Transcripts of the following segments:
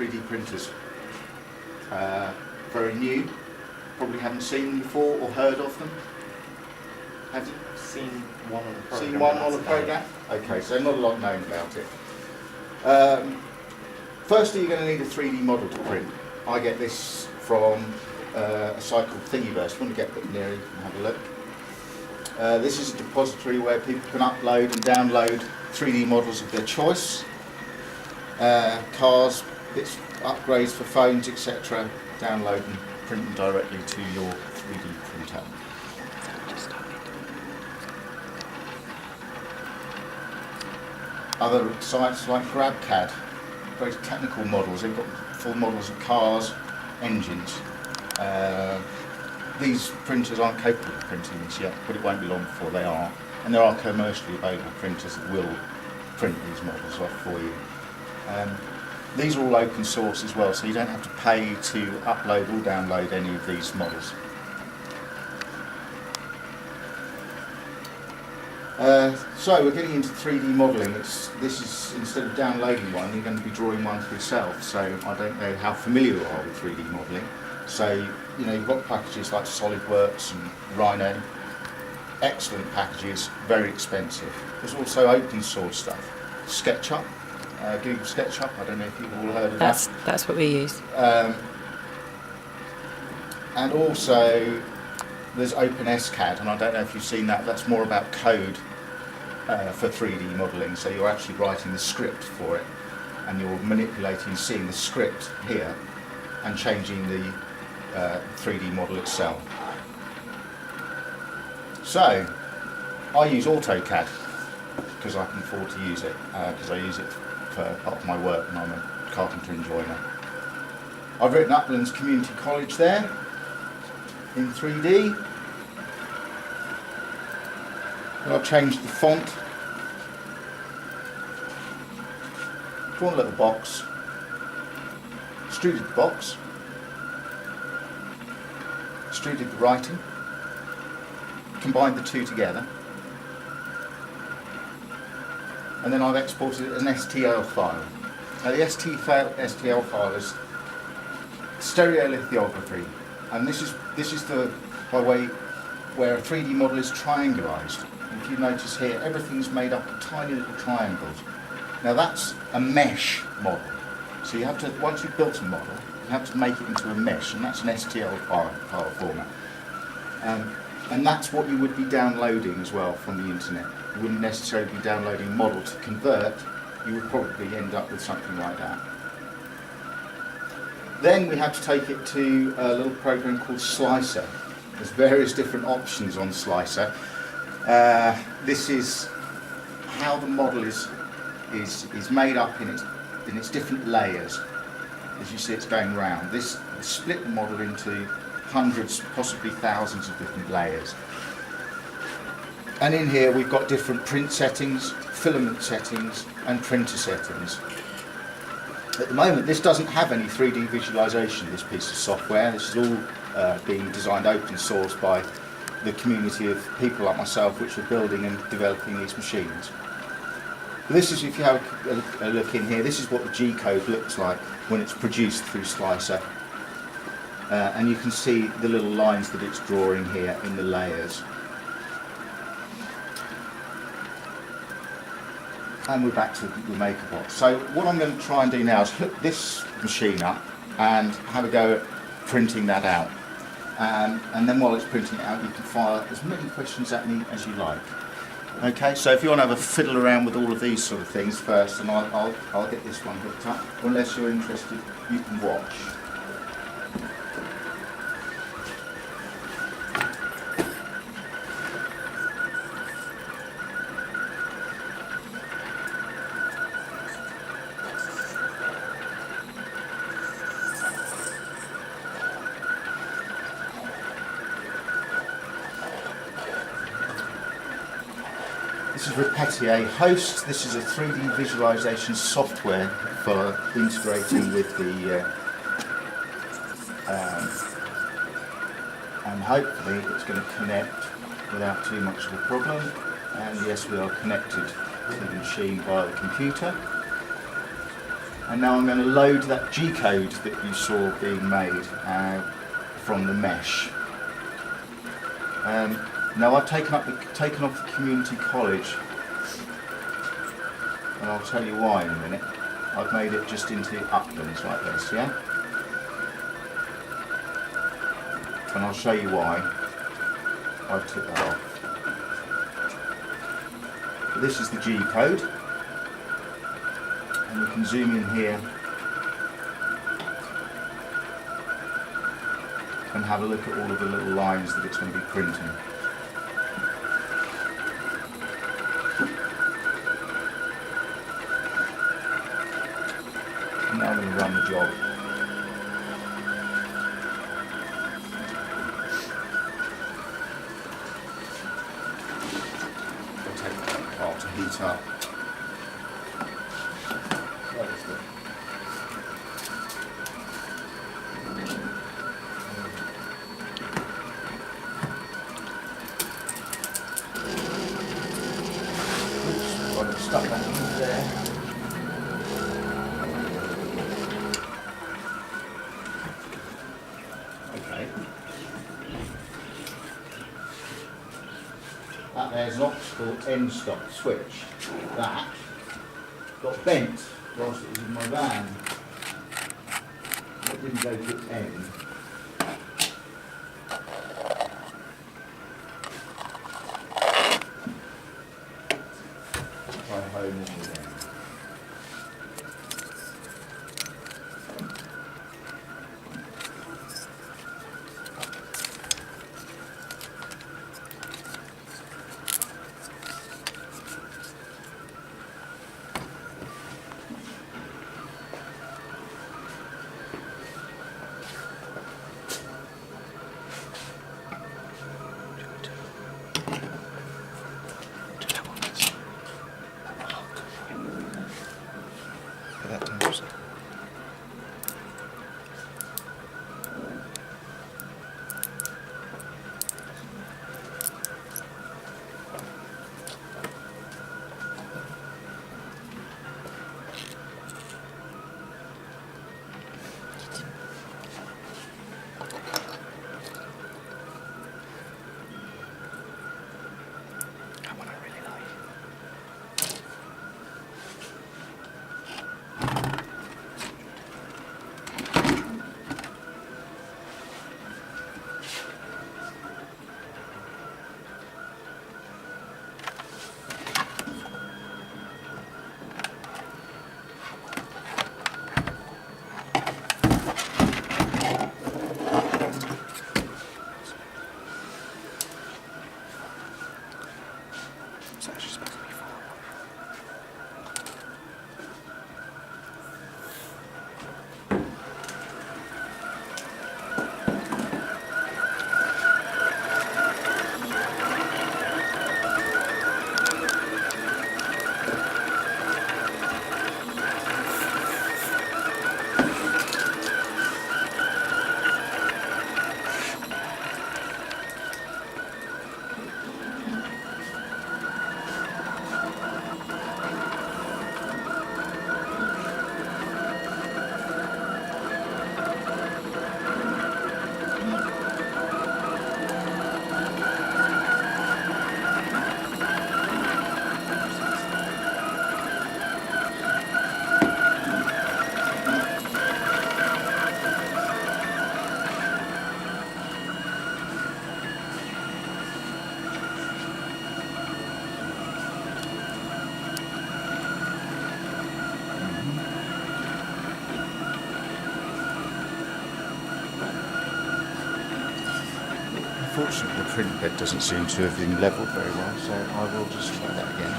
3D printers. Very new, probably haven't seen them before or heard of them. Have you? Seen one on the program. Seen one on the program? Okay, so not a lot known about it. Firstly, you're going to need a 3D model to print. I get this from a site called Thingiverse. If you want to get a bit nearer, you can have a look. This is a depository where people can upload and download 3D models of their choice. Cars, bits, upgrades for phones, etc. Download and print them directly to your 3D printer. Other sites like GrabCAD, very technical models. They've got full models of cars, engines. These printers aren't capable of printing this yet, but it won't be long before they are. And there are commercially available printers that will print these models off for you. These are all open source as well, so you don't have to pay to upload or download any of these models. So we're getting into 3D modelling. This is, instead of downloading one, you're going to be drawing one for yourself. So I don't know how familiar you are with 3D modelling. So you know, you've got packages like SolidWorks and Rhino, excellent packages, very expensive. There's also open source stuff. SketchUp, Google SketchUp. I don't know if you've all heard of that. That's what we use. And also there's OpenSCAD, and I don't know if you've seen that. That's more about code for 3D modelling. So you're actually writing the script for it, and you're manipulating, seeing the script here, and changing the 3D model itself. So I use AutoCAD because I can afford to use it, because I use it for part of my work, and I'm a carpenter and joiner. I've written Uplands Community College there in 3D. And I've changed the font, drawn a little box, extruded the box, extruded the writing, combined the two together, and then I've exported it as an STL file. Now the STL file is stereolithography, and this is the by way where a 3D model is triangularized. If you notice here, everything's made up of tiny little triangles. Now that's a mesh model. So you have to, once you've built a model, you have to make it into a mesh, and that's an STL file format. And that's what you would be downloading as well from the internet. You wouldn't necessarily be downloading a model to convert. You would probably end up with something like that. Then we have to take it to a little program called Slicer. There's various different options on Slicer. This is how the model is made up in its different layers. As you see, it's going round. This split the model into hundreds, possibly thousands of different layers. And in here we've got different print settings, filament settings, and printer settings. At the moment, this doesn't have any 3D visualization, this piece of software. This is all being designed open source by the community of people like myself which are building and developing these machines. But this is, if you have a look in here, this is what the G-code looks like when it's produced through Slicer. And you can see the little lines that it's drawing here in the layers. And we're back to the MakerBot. So what I'm going to try and do now is hook this machine up and have a go at printing that out. And then while it's printing it out, you can fire as many questions at me as you like. Okay, so if you want to have a fiddle around with all of these sort of things first, and I'll get this one hooked up. Unless you're interested, you can watch. This is Repetier Host. This is a 3D visualization software for integrating with the and hopefully it's going to connect without too much of a problem. And yes, we are connected to the machine via the computer. And now I'm going to load that G-code that you saw being made from the mesh. Now I've taken off the community college, and I'll tell you why in a minute. I've made it just into uplands like this, yeah? And I'll show you why I've took that off. But this is the G-code, and we can zoom in here and have a look at all of the little lines that it's going to be printing. And now I'm going to run the job. I'll take that part to heat up. Stuck on there. Okay. That there's an optical end stop switch. That got bent whilst it was in my van. It didn't go to its end. Home in again. That times. That one I really like. It's actually supposed to be far away. Unfortunately, the print bed doesn't seem to have been levelled very well, so I will just try that again.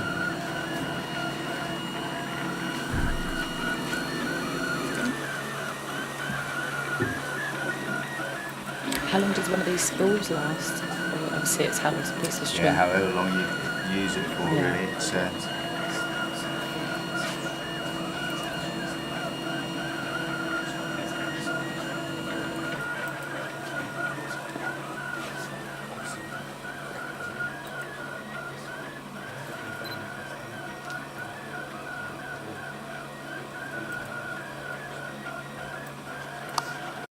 How long does one of these spools last? Or obviously it's how it's a piece of string. Yeah, however long you use it for, Yeah. really. It's